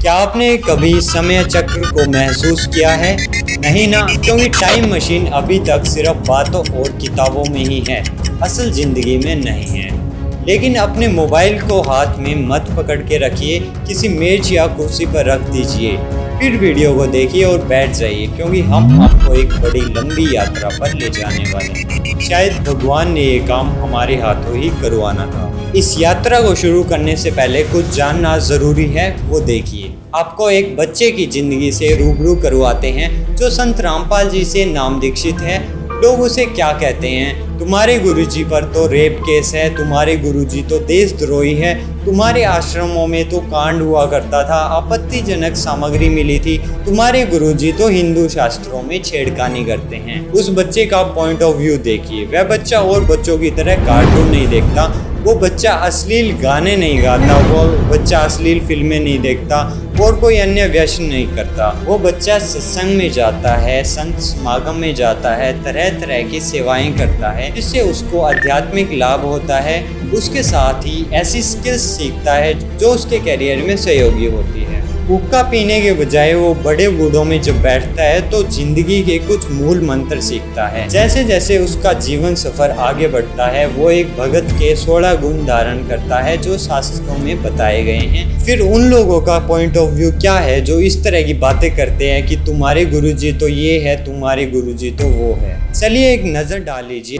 क्या आपने कभी समय चक्र को महसूस किया है? नहीं ना, क्योंकि टाइम मशीन अभी तक सिर्फ बातों और किताबों में ही है, असल जिंदगी में नहीं है। लेकिन अपने मोबाइल को हाथ में मत पकड़ के रखिए, किसी मेज या कुर्सी पर रख दीजिए, फिर वीडियो को देखिए और बैठ जाइए, क्योंकि हम आपको एक बड़ी लंबी यात्रा पर ले जाने वाले हैं। शायद भगवान ने ये काम हमारे हाथों ही करवाना था। इस यात्रा को शुरू करने से पहले कुछ जानना ज़रूरी है, वो देखिए। आपको एक बच्चे की ज़िंदगी से रूबरू करवाते हैं जो संत रामपाल जी से नाम दीक्षित है। लोग उसे क्या कहते हैं? तुम्हारे गुरुजी पर तो रेप केस है, तुम्हारे गुरुजी तो देशद्रोही है, तुम्हारे आश्रमों में तो कांड हुआ करता था, आपत्तिजनक सामग्री मिली थी, तुम्हारे गुरुजी तो हिंदू शास्त्रों में छेड़खानी करते हैं। उस बच्चे का पॉइंट ऑफ व्यू देखिए। वह बच्चा और बच्चों की तरह कार्टून नहीं देखता, वो बच्चा अश्लील गाने नहीं गाता, वो बच्चा अश्लील फिल्में नहीं देखता और कोई अन्य व्यसन नहीं करता। वो बच्चा सत्संग में जाता है, संत समागम में जाता है, तरह तरह की सेवाएं करता है, जिससे उसको आध्यात्मिक लाभ होता है। उसके साथ ही ऐसी स्किल्स सीखता है जो उसके करियर में सहयोगी होती है। हुक्का पीने के बजाय वो बड़े बूढ़ों में जब बैठता है तो जिंदगी के कुछ मूल मंत्र सीखता है। जैसे जैसे उसका जीवन सफर आगे बढ़ता है, वो एक भगत के 16 गुण धारण करता है जो शास्त्रों में बताए गए हैं। फिर उन लोगों का पॉइंट ऑफ व्यू क्या है जो इस तरह की बातें करते हैं कि तुम्हारे गुरुजी तो ये है, तुम्हारे गुरुजी तो वो है। चलिए एक नजर डाल लीजिए।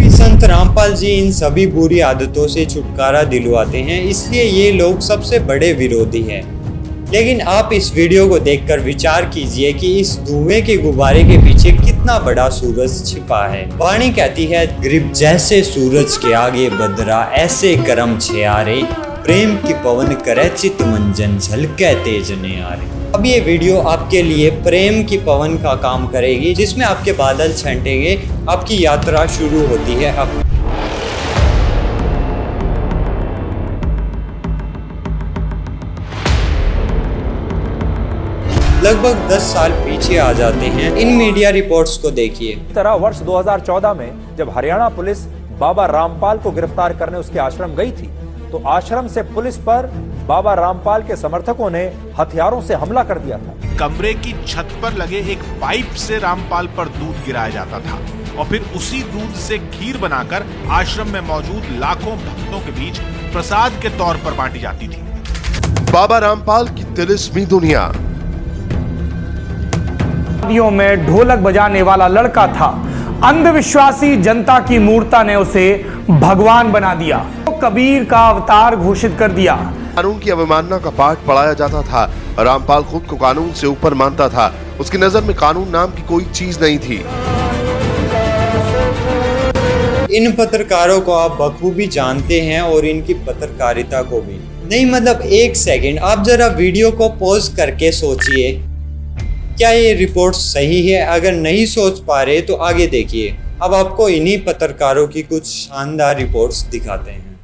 संत रामपाल जी इन सभी बुरी आदतों से छुटकारा दिलवाते हैं, इसलिए ये लोग सबसे बड़े विरोधी हैं। लेकिन आप इस वीडियो को देखकर विचार कीजिए कि इस धुएं के गुब्बारे के पीछे कितना बड़ा सूरज छिपा है। वाणी कहती है, ग्रीब जैसे सूरज के आगे बदरा, ऐसे करम छेयारे, प्रेम की पवन करे चित मंजन, झलके तेज न्यारे। अब ये वीडियो आपके लिए प्रेम की पवन का काम करेगी, जिसमें आपके बादल छंटेंगे, आपकी यात्रा शुरू होती है। अब लगभग 10 साल पीछे आ जाते हैं। इन मीडिया रिपोर्ट्स को देखिए। तरह वर्ष 2014 में जब हरियाणा पुलिस बाबा रामपाल को गिरफ्तार करने उसके आश्रम गई थी, तो आश्रम से पुलिस पर बाबा रामपाल के समर्थकों ने हथियारों से हमला कर दिया था। कमरे की छत पर लगे एक पाइप से रामपाल पर दूध गिराया जाता था और फिर उसी दूध से खीर बनाकर आश्रम में मौजूद लाखों भक्तों के बीच प्रसाद के तौर पर बांटी जाती थी। बाबा रामपाल की तिलिस्मी दुनिया। में ढोलक बजाने वाला लड़का था। अंधविश्वासी जनता की मूर्ता ने उसे भगवान बना दिया, तो कबीर का अवतार घोषित कर दिया। कानून की अवमानना का पाठ पढ़ाया जाता था। रामपाल खुद को कानून से ऊपर मानता था। उसकी नजर में कानून नाम की कोई चीज नहीं थी। इन पत्रकारों को आप बखूबी जानते हैं और इनकी पत्रकारिता को भी। नहीं मतलब एक सेकंड, आप जरा वीडियो को पॉज करके सोचिए, क्या ये रिपोर्ट सही है? अगर नहीं सोच पा रहे तो आगे देखिए। अब आपको इन्हीं पत्रकारों की कुछ शानदार रिपोर्ट्स दिखाते हैं।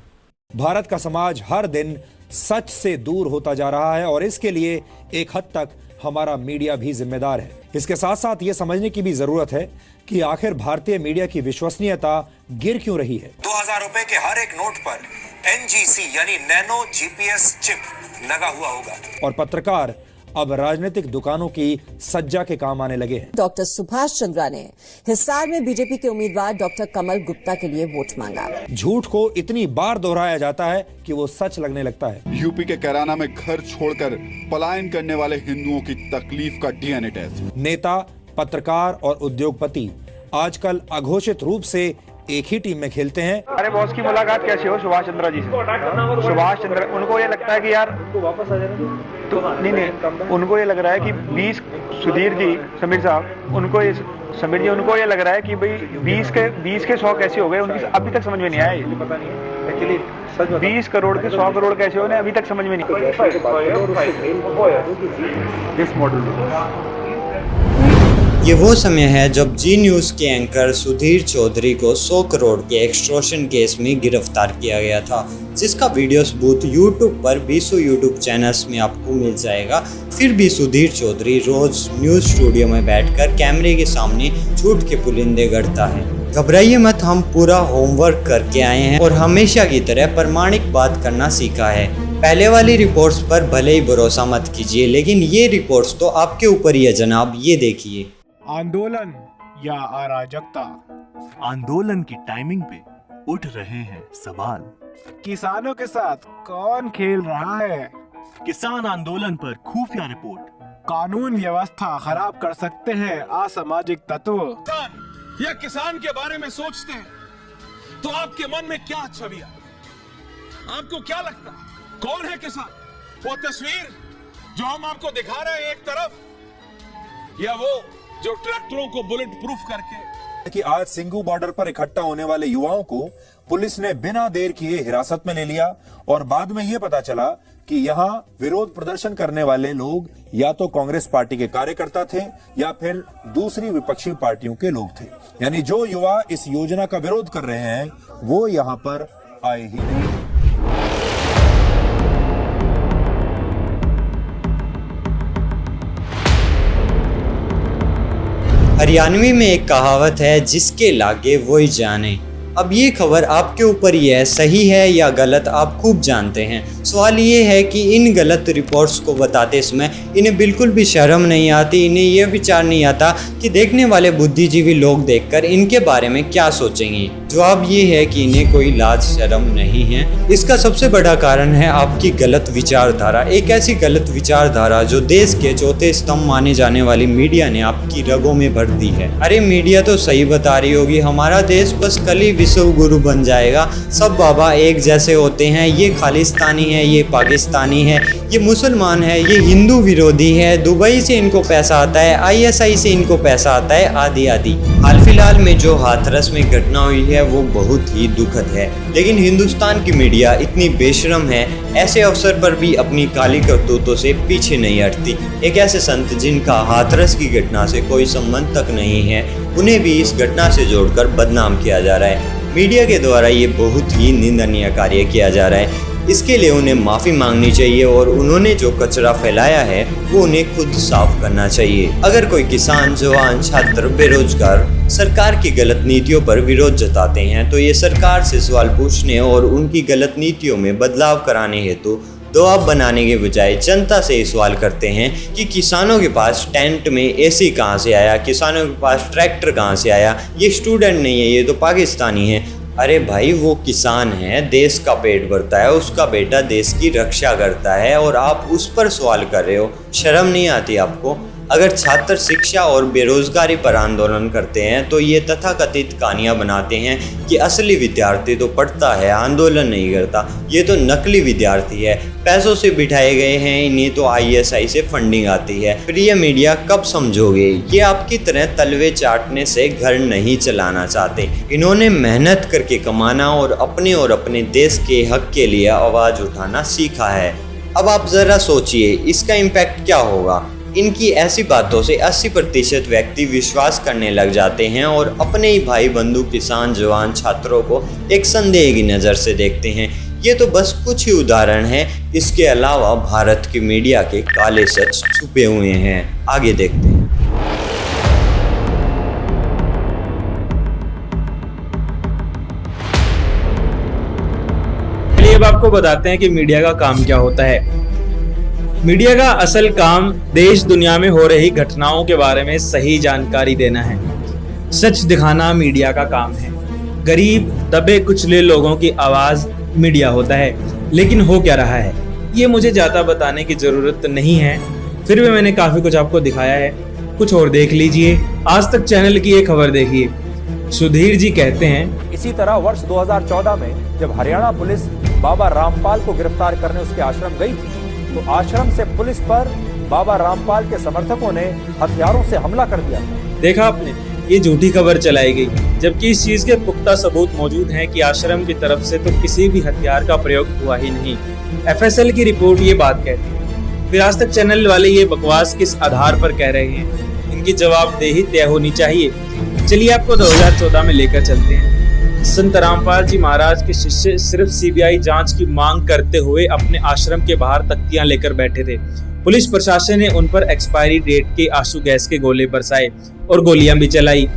भारत का समाज हर दिन सच से दूर होता जा रहा है और इसके लिए एक हद तक हमारा मीडिया भी जिम्मेदार है। इसके साथ साथ ये समझने की भी जरूरत है कि आखिर भारतीय मीडिया की विश्वसनीयता गिर क्यों रही है। 2000 रुपए के हर एक नोट पर NGC यानी नैनो GPS चिप लगा हुआ होगा। और पत्रकार अब राजनीतिक दुकानों की सज्जा के काम आने लगे हैं। डॉक्टर सुभाष चंद्रा ने हिसार में बीजेपी के उम्मीदवार डॉक्टर कमल गुप्ता के लिए वोट मांगा। झूठ को इतनी बार दोहराया जाता है कि वो सच लगने लगता है। यूपी के कैराना में घर छोड़कर पलायन करने वाले हिंदुओं की तकलीफ का DNA टेस्ट। नेता, पत्रकार और उद्योगपति आजकल अघोषित रूप से एक ही टीम में खेलते हैं। अरे बॉस की मुलाकात कैसी हो सुभाष चंद्रा जी से? सुभाष चंद्रा, उनको ये लगता है कि यार वापस आ जाना तो नहीं, उनको ये लग रहा है कि 20 सुधीर जी, समीर साहब, उनको ये समीर जी, उनको ये लग रहा है कि भाई 20 के 100 कैसे हो गए, उनकी अभी तक समझ में नहीं आया। पता नहीं एक्चुअली 20 करोड़ के 100 करोड़ कैसे होने अभी तक समझ में नहीं इस मॉडल में। ये वो समय है जब जी न्यूज़ के एंकर सुधीर चौधरी को 100 करोड़ के एक्सटॉर्शन केस में गिरफ्तार किया गया था, जिसका वीडियो सबूत यूट्यूब पर 20 यूट्यूब चैनल्स में आपको मिल जाएगा। फिर भी सुधीर चौधरी रोज न्यूज़ स्टूडियो में बैठकर कैमरे के सामने झूठ के पुलिंदे गढ़ता है। घबराइए मत, हम पूरा होमवर्क करके आए हैं और हमेशा की तरह प्रामाणिक बात करना सीखा है। पहले वाली रिपोर्ट्स पर भले ही भरोसा मत कीजिए, लेकिन ये रिपोर्ट्स तो आपके ऊपर ही है जनाब। ये देखिए। आंदोलन या अराजकता, आंदोलन की टाइमिंग पे उठ रहे हैं सवाल। किसानों के साथ कौन खेल रहा है? किसान आंदोलन पर खुफिया रिपोर्ट। कानून व्यवस्था खराब कर सकते हैं असामाजिक तत्व। या किसान के बारे में सोचते हैं तो आपके मन में क्या छवि है? आपको क्या लगता है कौन है किसान? वो तस्वीर जो हम आपको दिखा रहे हैं एक तरफ, या वो जो ट्रैक्टरों को बुलेट प्रूफ करके। कि आज सिंघू बॉर्डर पर इकट्ठा होने वाले युवाओं को पुलिस ने बिना देर किए हिरासत में ले लिया और बाद में यह पता चला कि यहां विरोध प्रदर्शन करने वाले लोग या तो कांग्रेस पार्टी के कार्यकर्ता थे या फिर दूसरी विपक्षी पार्टियों के लोग थे। यानी जो युवा इस योजना का विरोध कर रहे हैं वो यहां पर आए ही नहीं। हरियाणवी में एक कहावत है, जिसके लागे वो ही जाने। अब ये खबर आपके ऊपर ही है, सही है या गलत आप खूब जानते हैं। सवाल ये है कि इन गलत रिपोर्ट्स को बताते समय इन्हें बिल्कुल भी शर्म नहीं आती, इन्हें यह विचार नहीं आता कि देखने वाले बुद्धिजीवी लोग देखकर इनके बारे में क्या सोचेंगे। जवाब ये है कि इन्हें कोई लाज शर्म नहीं है। इसका सबसे बड़ा कारण है आपकी गलत विचारधारा। एक ऐसी गलत विचारधारा जो देश के चौथे स्तंभ माने जाने वाली मीडिया ने आपकी रगों में भर दी है। अरे मीडिया तो सही बता रही होगी, हमारा देश बस कल ही विश्व गुरु बन जाएगा, सब बाबा एक जैसे होते हैं, ये खालिस्तानी है, ये पाकिस्तानी है, ये मुसलमान है, ये हिंदू विरोधी है, दुबई से इनको पैसा आता है, ISI से इनको पैसा आता है, आदि आदि। हाल फिलहाल में जो हाथरस में घटना हुई है वो बहुत ही दुखद है, लेकिन हिंदुस्तान की मीडिया इतनी बेशरम है, ऐसे अवसर पर भी अपनी काली करतूतों से पीछे नहीं हटती। एक ऐसे संत जिनका हाथरस की घटना से कोई संबंध तक नहीं है, उन्हें भी इस घटना से जोड़कर बदनाम किया जा रहा है। मीडिया के द्वारा ये बहुत ही निंदनीय कार्य किया जा रहा है। इसके लिए उन्हें माफ़ी मांगनी चाहिए और उन्होंने जो कचरा फैलाया है वो उन्हें खुद साफ करना चाहिए। अगर कोई किसान, जवान, छात्र, बेरोजगार सरकार की गलत नीतियों पर विरोध जताते हैं तो ये सरकार से सवाल पूछने और उनकी गलत नीतियों में बदलाव कराने हेतु दबाव बनाने के बजाय जनता से ये सवाल करते हैं कि किसानों के पास टेंट में AC कहाँ से आया, किसानों के पास ट्रैक्टर कहाँ से आया, ये स्टूडेंट नहीं है, ये तो पाकिस्तानी है। अरे भाई वो किसान है, देश का पेट भरता है, उसका बेटा देश की रक्षा करता है और आप उस पर सवाल कर रहे हो, शर्म नहीं आती आपको? अगर छात्र शिक्षा और बेरोजगारी पर आंदोलन करते हैं तो ये तथाकथित कहानियां बनाते हैं कि असली विद्यार्थी तो पढ़ता है, आंदोलन नहीं करता, ये तो नकली विद्यार्थी है, पैसों से बिठाए गए हैं, इन्हें तो ISI से फंडिंग आती है। फिर ये मीडिया कब समझोगे? ये आपकी तरह तलवे चाटने से घर नहीं चलाना चाहते। इन्होंने मेहनत करके कमाना और अपने देश के हक के लिए आवाज़ उठाना सीखा है। अब आप ज़रा सोचिए इसका इम्पैक्ट क्या होगा। इनकी ऐसी बातों से 80% व्यक्ति विश्वास करने लग जाते हैं और अपने ही भाई बंधु किसान, जवान, छात्रों को एक संदेह की नज़र से देखते हैं। ये तो बस कुछ ही उदाहरण हैं, इसके अलावा भारत की मीडिया के काले सच छुपे हुए हैं। आगे देखते हैं। चलिए अब आपको बताते हैं कि मीडिया का काम क्या होता है। मीडिया का असल काम देश दुनिया में हो रही घटनाओं के बारे में सही जानकारी देना है। सच दिखाना मीडिया का काम है। गरीब, दबे कुचले लोगों की आवाज़ मीडिया होता है। लेकिन हो क्या रहा है ये मुझे ज़्यादा बताने की ज़रूरत नहीं है, फिर भी मैंने काफ़ी कुछ आपको दिखाया है, कुछ और देख लीजिए। आज तक चैनल की एक खबर देखिए। सुधीर जी कहते हैं, इसी तरह वर्ष 2014 में जब हरियाणा पुलिस बाबा रामपाल को गिरफ्तार करने उसके आश्रम गई थी तो आश्रम से पुलिस पर बाबा रामपाल के समर्थकों ने हथियारों से हमला कर दिया था। देखा आपने, ये झूठी खबर चलाई गई, जबकि इस चीज के पुख्ता सबूत मौजूद हैं कि आश्रम की तरफ से तो किसी भी हथियार का प्रयोग हुआ ही नहीं। FSL की रिपोर्ट ये बात कहती है। फिर आज तक चैनल वाले ये बकवास किस आधार पर कह रहे हैं, इनकी जवाबदेही तय होनी चाहिए। चलिए आपको 2014 में लेकर चलते हैं। संत रामपाल जी महाराज के शिष्य सिर्फ CBI जांच की मांग करते हुए अपने आश्रम के बाहर तख्तियां लेकर बैठे थे। पुलिस प्रशासन ने उन पर एक्सपायरी डेट के आंसू गैस के गोले बरसाए और गोलियां भी चलाई।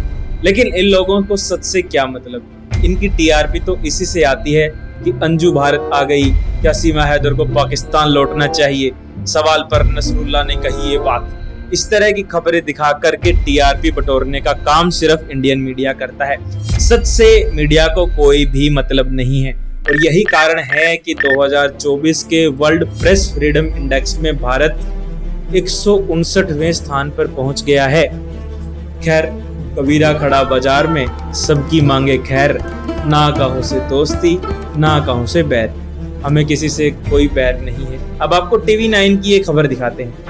लेकिन इन लोगों को सच से क्या मतलब? इनकी TRP तो इसी से आती है कि अंजू भारत आ गई, क्या सीमा हैदर को पाकिस्तान लौटना चाहिए, सवाल पर नसरुल्लाह ने कही ये बात। इस तरह की खबरें दिखा करके TRP बटोरने का काम सिर्फ इंडियन मीडिया करता है। सच से मीडिया को कोई भी मतलब नहीं है और यही कारण है कि 2024 के वर्ल्ड प्रेस फ्रीडम इंडेक्स में भारत 159वें स्थान पर पहुंच गया है। खैर, कबीरा खड़ा बाजार में सबकी मांगे खैर, ना कहो से दोस्ती ना कहो से बैर, हमें किसी से कोई बैर नहीं है। अब आपको TV9 की एक खबर दिखाते हैं।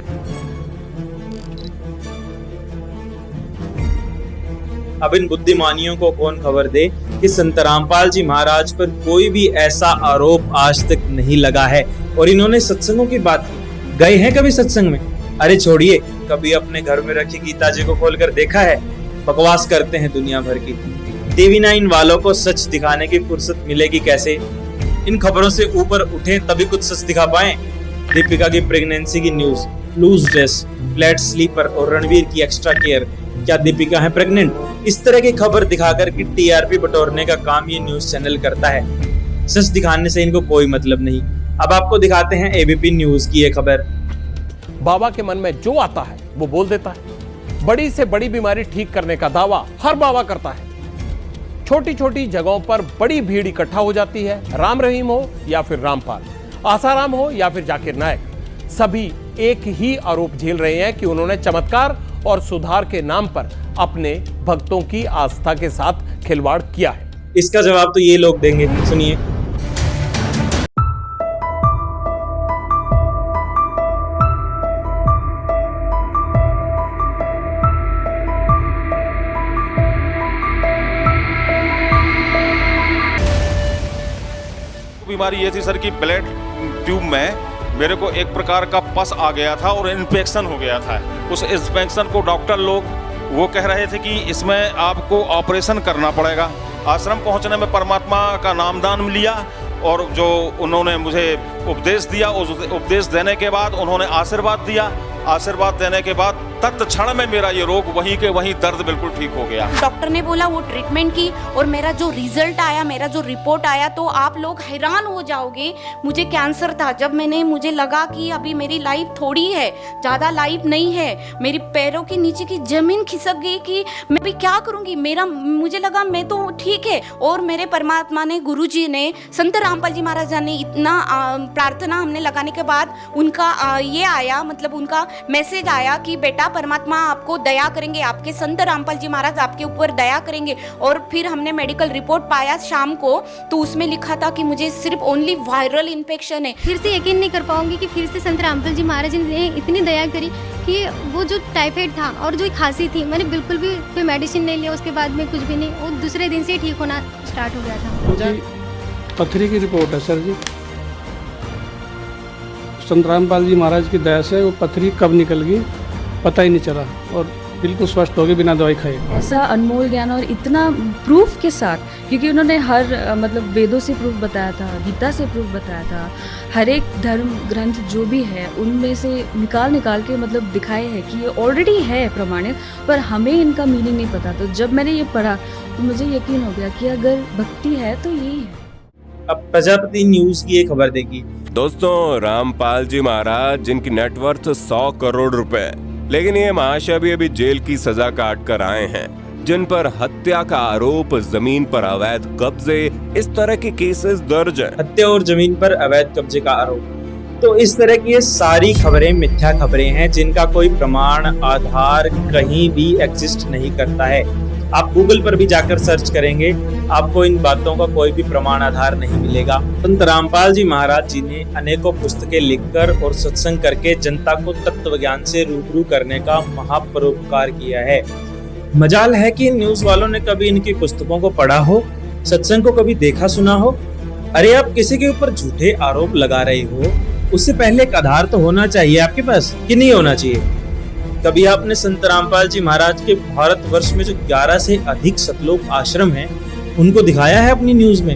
अब इन बुद्धिमानियों को कौन खबर दे कि संत रामपाल जी महाराज पर कोई भी ऐसा आरोप आज तक नहीं लगा है और इन्होंने सत्संगों की बात की। गए हैं कभी सत्संग में? अरे छोड़िए, कभी अपने घर में रखी गीता जी को खोलकर देखा है? बकवास करते हैं दुनिया भर की। TV9 वालों को सच दिखाने की फुर्सत मिलेगी कैसे? इन खबरों से ऊपर उठे तभी कुछ सच दिखा पाए। दीपिका की प्रेगनेंसी की news, loose dress, flat slipper और रणवीर की एक्स्ट्रा केयर, क्या दीपिका है प्रेग्नेंट? इस तरह की खबर दिखाकर कि TRP बटोरने का काम ये न्यूज चैनल करता है। सच दिखाने से इनको कोई मतलब नहीं। अब आपको दिखाते हैं ABP न्यूज की ये खबर। बाबा के मन में जो आता है वो बोल देता है। बड़ी से बड़ी बीमारी ठीक करने का दावा हर बाबा करता है। छोटी छोटी जगहों पर बड़ी भीड़ इकट्ठा हो जाती है। राम रहीम हो या फिर रामपाल, आसाराम हो या फिर जाकिर नायक, सभी एक ही आरोप झेल रहे हैं कि उन्होंने चमत्कार और सुधार के नाम पर अपने भक्तों की आस्था के साथ खिलवाड़ किया है। इसका जवाब तो ये लोग देंगे, सुनिए। बीमारी ये थी सर कि ब्लड ट्यूब में मेरे को एक प्रकार का पस आ गया था और इन्फेक्शन हो गया था। उस इन्फेक्शन को डॉक्टर लोग वो कह रहे थे कि इसमें आपको ऑपरेशन करना पड़ेगा। आश्रम पहुंचने में परमात्मा का नामदान लिया और जो उन्होंने मुझे उपदेश दिया, उस उपदेश देने के बाद उन्होंने आशीर्वाद दिया। आशीर्वाद देने के बाद तत्क्षण में मेरा ये रोग वहीं के वहीं दर्द बिल्कुल ठीक हो गया। डॉक्टर ने बोला वो ट्रीटमेंट की और मेरा जो रिजल्ट आया, मेरा जो रिपोर्ट आया, तो आप लोग हैरान हो जाओगे। मुझे कैंसर था। जब मुझे लगा कि अभी मेरी लाइफ थोड़ी है, ज़्यादा लाइफ नहीं है, मेरी पैरों के नीचे की जमीन खिसक गई कि मैं अभी क्या करूँगी। मुझे लगा मैं तो ठीक है। और मेरे परमात्मा ने, गुरुजी ने, संत रामपाल जी महाराज ने इतना प्रार्थना हमने लगाने के बाद उनका ये आया, मतलब उनका मैसेज आया कि बेटा परमात्मा आपको दया करेंगे, आपके संत रामपाल जी महाराज आपके ऊपर दया करेंगे। और फिर हमने मेडिकल रिपोर्ट पाया शाम को, तो उसमें लिखा था कि मुझे सिर्फ ओनली वायरल इन्फेक्शन है। फिर से यकीन नहीं कर पाऊंगी कि फिर से संत रामपाल जी महाराज ने इतनी दया करी कि वो जो टाइफाइड था और जो खांसी थी, मैंने बिल्कुल भी कोई मेडिसिन नहीं लिया। उसके बाद में कुछ भी नहीं, वो दूसरे दिन से ठीक होना स्टार्ट हो गया था। पथरी की रिपोर्ट है सर जी। संत रामपाल जी महाराज की दया से वो पथरी कब निकल गई पता ही नहीं चला और बिल्कुल स्वस्थ हो गए बिना दवाई खाए। ऐसा अनमोल ज्ञान और इतना प्रूफ के साथ, क्योंकि उन्होंने हर मतलब वेदों से प्रूफ बताया था, गीता से प्रूफ बताया था, हर एक धर्म ग्रंथ जो भी है उनमें से निकाल के मतलब दिखाए हैं कि ये ऑलरेडी है प्रमाणित, पर हमें इनका मीनिंग नहीं पता। तो जब मैंने ये पढ़ा तो मुझे यकीन हो गया कि अगर भक्ति है तो यही है। अब प्रजापति न्यूज की एक खबर देखिए। दोस्तों, रामपाल जी महाराज जिनकी नेटवर्थ 100 करोड़ रुपए, लेकिन ये महाशय भी अभी जेल की सजा काट कर आए हैं, जिन पर हत्या का आरोप, जमीन पर अवैध कब्जे, इस तरह के केसेस दर्ज हैं। हत्या और जमीन पर अवैध कब्जे का आरोप। तो इस तरह की ये सारी खबरें मिथ्या खबरें हैं जिनका कोई प्रमाण आधार कहीं भी एग्जिस्ट नहीं करता है। आप गूगल पर भी जाकर सर्च करेंगे, आपको इन बातों का कोई भी प्रमाण आधार नहीं मिलेगा। संत रामपाल जी महाराज जी ने अनेकों पुस्तकें लिखकर और सत्संग करके जनता को तत्व ज्ञान से रूबरू करने का महापरोपकार किया है। मजाल है कि इन न्यूज वालों ने कभी इनकी पुस्तकों को पढ़ा हो, सत्संग को कभी देखा सुना हो। अरे आप किसी के ऊपर झूठे आरोप लगा रहे हो, उससे पहले एक आधार तो होना चाहिए आपके पास, कि नहीं होना चाहिए? कभी आपने संत रामपाल जी महाराज के भारतवर्ष में जो 11 से अधिक सतलोक आश्रम हैं, उनको दिखाया है अपनी न्यूज में?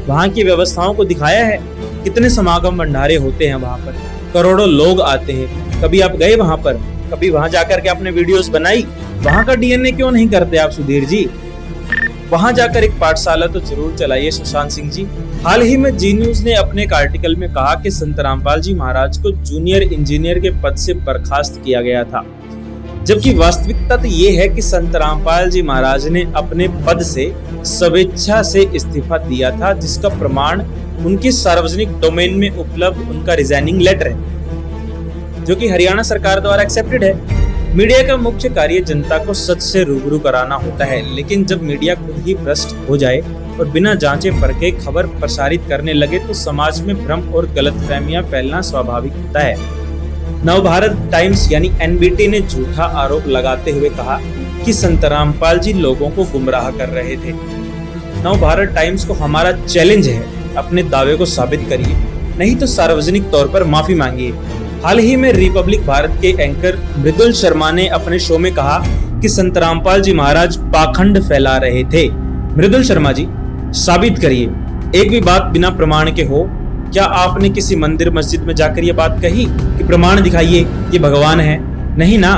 वहाँ की व्यवस्थाओं को दिखाया है? कितने समागम भंडारे होते हैं वहाँ पर, करोड़ों लोग आते हैं। कभी आप गए वहाँ पर? कभी वहाँ जाकर के आपने वीडियोस बनाई? वहाँ का डीएनए क्यों नहीं करते आप सुधीर जी? वहाँ जाकर एक पाठशाला तो जरूर चलाइए सुशांत सिंह जी। हाल ही में जी न्यूज ने अपने एक आर्टिकल में कहा कि संत रामपाल जी महाराज को जूनियर इंजीनियर के पद से बर्खास्त किया गया था, जबकि वास्तविकता तो ये है कि संत रामपाल जी महाराज ने अपने पद से स्वेच्छा से इस्तीफा दिया था, जिसका प्रमाण उनके सार्वजनिक डोमेन में उपलब्ध उनका रिजाइनिंग लेटर है, जो कि हरियाणा सरकार द्वारा एक्सेप्टेड है। मीडिया का मुख्य कार्य जनता को सच से रूबरू कराना होता है, लेकिन जब मीडिया खुद ही भ्रष्ट हो जाए और बिना जांचे परखे खबर प्रसारित करने लगे तो समाज में भ्रम और गलतफहमियां फैलना स्वाभाविक होता है। नवभारत टाइम्स यानी एनबीटी ने झूठा आरोप लगाते हुए कहा कि संत रामपाल जी लोगों को गुमराह कर रहे थे। नवभारत टाइम्स को हमारा चैलेंज है, अपने दावे को साबित करिए, नहीं तो सार्वजनिक तौर पर माफी मांगिए। हाल ही में रिपब्लिक भारत के एंकर मृदुल शर्मा ने अपने शो में कहा कि संत रामपाल जी महाराज पाखंड फैला रहे थे। मृदुल शर्मा जी, साबित करिए, एक भी बात बिना प्रमाण के हो। क्या आपने किसी मंदिर मस्जिद में जाकर ये बात कही कि प्रमाण दिखाइए कि भगवान है? नहीं ना।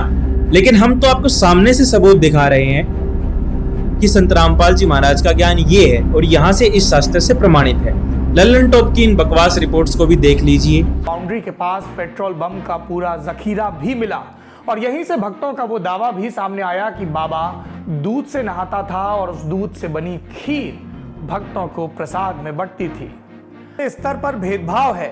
लेकिन हम तो आपको सामने से सबूत दिखा रहे हैं कि संत रामपाल जी महाराज का ज्ञान ये है और यहाँ से इस शास्त्र से प्रमाणित है। लल्लन टॉप की इन बकवास रिपोर्ट्स को भी देख लीजिए। बाउंड्री के पास पेट्रोल बम का पूरा जखीरा भी मिला और यहीं से भक्तों का वो दावा भी सामने आया कि बाबा दूध से नहाता था और उस दूध से बनी खीर भक्तों को प्रसाद में बंटती थी। इस स्तर पर भेदभाव है।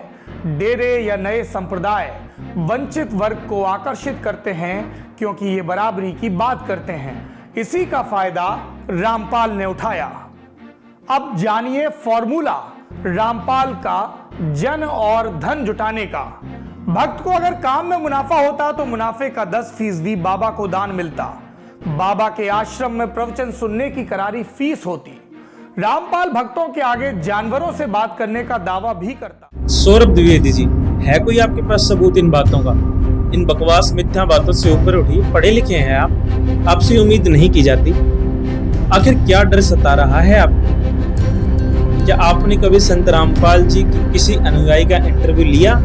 डेरे या नए संप्रदाय वंचित वर्ग को आकर्षित करते हैं क्योंकि ये बराबरी की बात करते हैं। इसी का फायदा रामपाल ने उठाया। अब जानिए फॉर्मूला रामपाल का जन और धन जुटाने का। भक्त को अगर काम में मुनाफा होता तो मुनाफे का 10% बाबा को दान मिलता। बाबा के आश्रम में प्रवचन सुनने की करारी फीस होती। रामपाल भक्तों के आगे जानवरों से बात करने का दावा भी करता। सौरभ द्विवेदी जी, है कोई आपके पास सबूत इन बातों का? इन बकवास मिथ्या बातों से ऊपर उठिए, पढ़े लिखे हैं आप, आपसे उम्मीद नहीं की जाती। आखिर क्या डर सता रहा है आपको? क्या आपने कभी संत रामपाल जी की किसी अनुयायी का इंटरव्यू लिया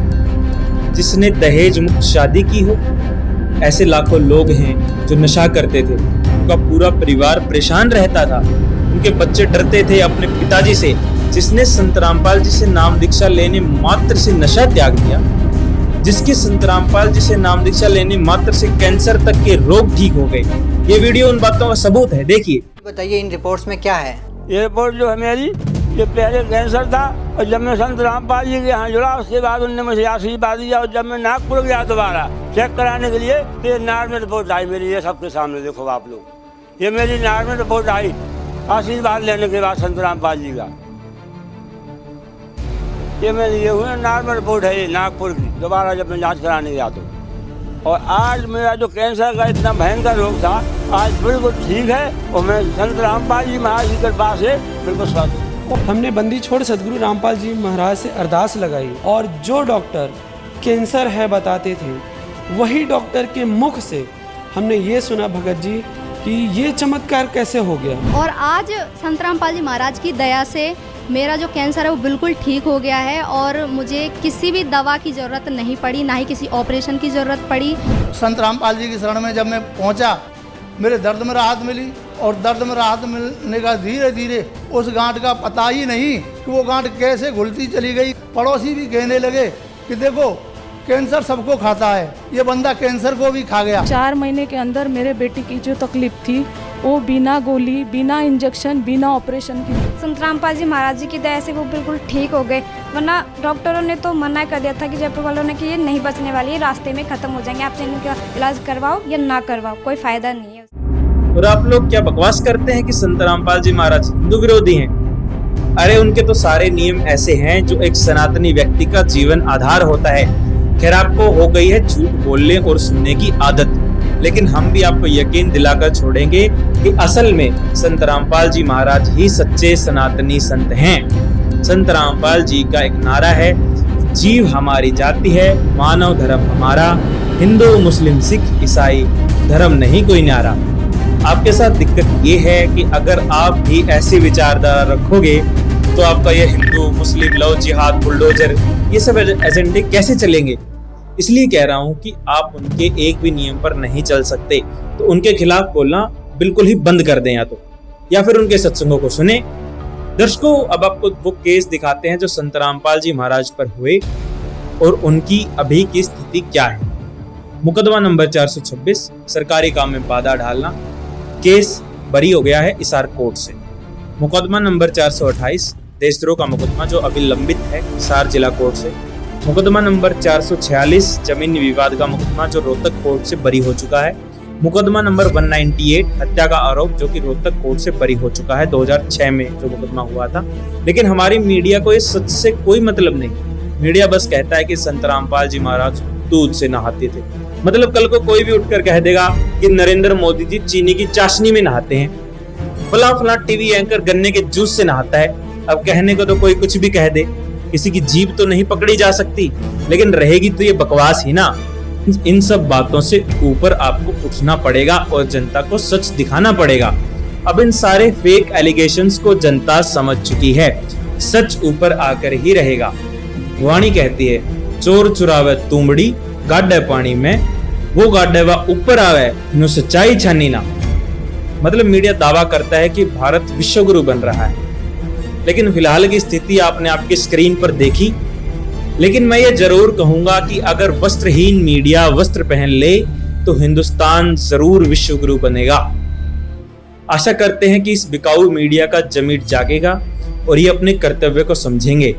जिसने दहेज मुक्त शादी की हो? ऐसे लाखों लोग हैं जो नशा करते थे, उनका पूरा परिवार परेशान रहता था, उनके बच्चे डरते थे अपने पिताजी से, जिसने संत रामपाल जी से नाम दीक्षा लेने मात्र से नशा त्याग दिया, जिसके संत रामपाल जी से नाम दीक्षा लेने मात्र से कैंसर तक के रोग ठीक हो गए। ये वीडियो उन बातों का सबूत है, देखिए। बताइए इन रिपोर्ट्स में क्या है? ये रिपोर्ट जो है मेरी, ये पहले कैंसर था और जब मैं संत रामपाल जी के यहाँ जुड़ा उसके बाद उनने मुझे आशीर्वाद दिया और जब मैं नागपुर गया दोबारा चेक कराने के लिए तो ये नॉर्मल रिपोर्ट आई मेरी। ये सबके सामने देखो आप लोग, ये मेरी नॉर्मल रिपोर्ट आई आशीर्वाद लेने के बाद संत रामपाल जी का। ये मैं लिए हुए नॉर्मल रिपोर्ट है ये नागपुर की, दोबारा जब मैं जाँच कराने गया तो। और आज मेरा जो कैंसर का इतना भयंकर रोग था आज बिल्कुल ठीक है और मैं संत रामपाल जी महाराज की कृपा से बिल्कुल स्वस्थ। हमने बंदी छोड़ सदगुरु रामपाल जी महाराज से अरदास लगाई और जो डॉक्टर कैंसर है बताते थे वही डॉक्टर के मुख से हमने ये सुना भगत जी कि ये चमत्कार कैसे हो गया। और आज संत रामपाल जी महाराज की दया से मेरा जो कैंसर है वो बिल्कुल ठीक हो गया है और मुझे किसी भी दवा की ज़रूरत नहीं पड़ी, ना ही किसी ऑपरेशन की ज़रूरत पड़ी। संत रामपाल जी की शरण में जब मैं पहुंचा मेरे दर्द में राहत मिली और दर्द में राहत मिलने का धीरे धीरे उस गांठ का पता ही नहीं कि वो गांठ कैसे घुलती चली गई। पड़ोसी भी कहने लगे कि देखो कैंसर सबको खाता है, ये बंदा कैंसर को भी खा गया। 4 महीने के अंदर मेरे बेटे की जो तकलीफ थी वो बिना गोली, बिना इंजेक्शन, बिना ऑपरेशन की। संत रामपाल जी महाराज जी की दया से वो बिल्कुल ठीक हो गए, वरना डॉक्टरों ने तो मना कर दिया था कि जयपुर वालों ने कि ये नहीं बचने वाली है, रास्ते में खत्म हो जाएंगे, आप इनका इलाज करवाओ या ना करवाओ, कोई फायदा नहीं है। और आप लोग क्या बकवास करते हैं कि संत रामपाल जी महाराज हिंदू विरोधी हैं? अरे उनके तो सारे नियम ऐसे हैं जो एक सनातनी व्यक्ति का जीवन आधार होता है। खैर आपको हो गई है झूठ बोलने और सुनने की आदत। लेकिन हम भी आपको यकीन दिलाकर छोड़ेंगे कि असल में संत रामपाल जी महाराज ही सच्चे सनातनी संत हैं। संत रामपाल जी का एक नारा है, जीव हमारी जाति है, मानव धर्म हमारा, हिंदू मुस्लिम सिख ईसाई धर्म नहीं कोई न्यारा। आपके साथ दिक्कत ये है कि अगर आप भी ऐसी विचारधारा रखोगे तो आपका ये हिंदू मुस्लिम लव जिहाद बुलडोजर ये सब एजेंडे कैसे चलेंगे। इसलिए कह रहा हूं कि आप उनके एक भी नियम पर नहीं चल सकते, तो उनके खिलाफ बोलना बिल्कुल ही बंद कर दें या फिर उनके सत्संगों को सुने। दर्शकों, अब आपको वो केस दिखाते हैं जो संत रामपाल जी महाराज पर हुए और उनकी अभी की स्थिति क्या है। मुकदमा नंबर 426 सरकारी काम में बाधा डालना, केस बरी हो गया है हिसार कोर्ट से। मुकदमा नंबर 428 देशद्रोह का मुकदमा जो अभी लंबित है हिसार जिला कोर्ट से। मुकदमा नंबर 446 जमीन विवाद का मुकदमा जो रोहतक कोर्ट से बरी हो चुका है। मुकदमा नंबर 198 हत्या का आरोप जो कि रोहतक कोर्ट से बरी हो चुका है 2006 में जो मुकदमा हुआ था। लेकिन हमारी मीडिया को इस सच से कोई मतलब नहीं। मीडिया बस कहता है कि संत रामपाल जी महाराज दूध से नहाते थे। मतलब कल को कोई भी उठकर कह देगा कि नरेंद्र मोदी जी चीनी की चाशनी में नहाते हैं, फला टीवी एंकर गन्ने के जूस से नहाता है। अब कहने को तो कोई कुछ भी कह दे, किसी की जीभ तो नहीं पकड़ी जा सकती, लेकिन रहेगी तो ये बकवास ही ना। इन सब बातों से ऊपर आपको उठना पड़ेगा और जनता को सच दिखाना पड़ेगा। अब इन सारे फेक एलिगेशंस को जनता समझ चुकी है, सच ऊपर आकर ही रहेगा। वाणी कहती है, चोर चुरावे तुमड़ी गाड्डे पानी में, वो गाड्डे वा ऊपर आवे नु सच्चाई छानी ना। मतलब मीडिया दावा करता है कि भारत विश्वगुरु बन रहा है, लेकिन फिलहाल की स्थिति आपने आपकी स्क्रीन पर देखी। लेकिन मैं ये जरूर कहूंगा कि अगर वस्त्रहीन मीडिया वस्त्र पहन ले तो हिंदुस्तान जरूर विश्वगुरु बनेगा। आशा करते हैं कि इस बिकाऊ मीडिया का जमीर जागेगा और ये अपने कर्तव्य को समझेंगे,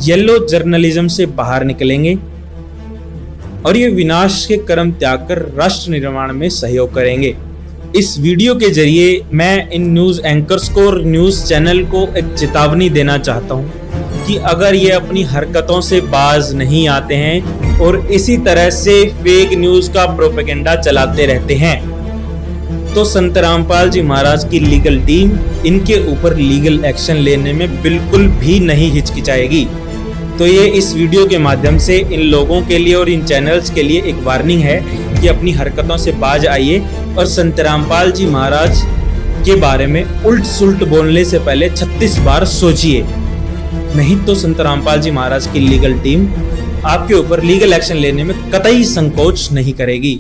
येलो जर्नलिज्म से बाहर निकलेंगे और ये विनाश के कर्म त्याग कर राष्ट्र निर्माण में सहयोग करेंगे। इस वीडियो के जरिए मैं इन न्यूज एंकर्स को और न्यूज चैनल को एक चेतावनी देना चाहता हूं कि अगर ये अपनी हरकतों से बाज नहीं आते हैं और इसी तरह से फेक न्यूज का प्रोपेगेंडा चलाते रहते हैं तो संत रामपाल जी महाराज की लीगल टीम इनके ऊपर लीगल एक्शन लेने में बिल्कुल भी नहीं हिचकिचाएगी। तो ये इस वीडियो के माध्यम से इन लोगों के लिए और इन चैनल्स के लिए एक वार्निंग है कि अपनी हरकतों से बाज आइए और संत रामपाल जी महाराज के बारे में उल्ट सुल्ट बोलने से पहले 36 बार सोचिए, नहीं तो संत रामपाल जी महाराज की लीगल टीम आपके ऊपर लीगल एक्शन लेने में कतई संकोच नहीं करेगी।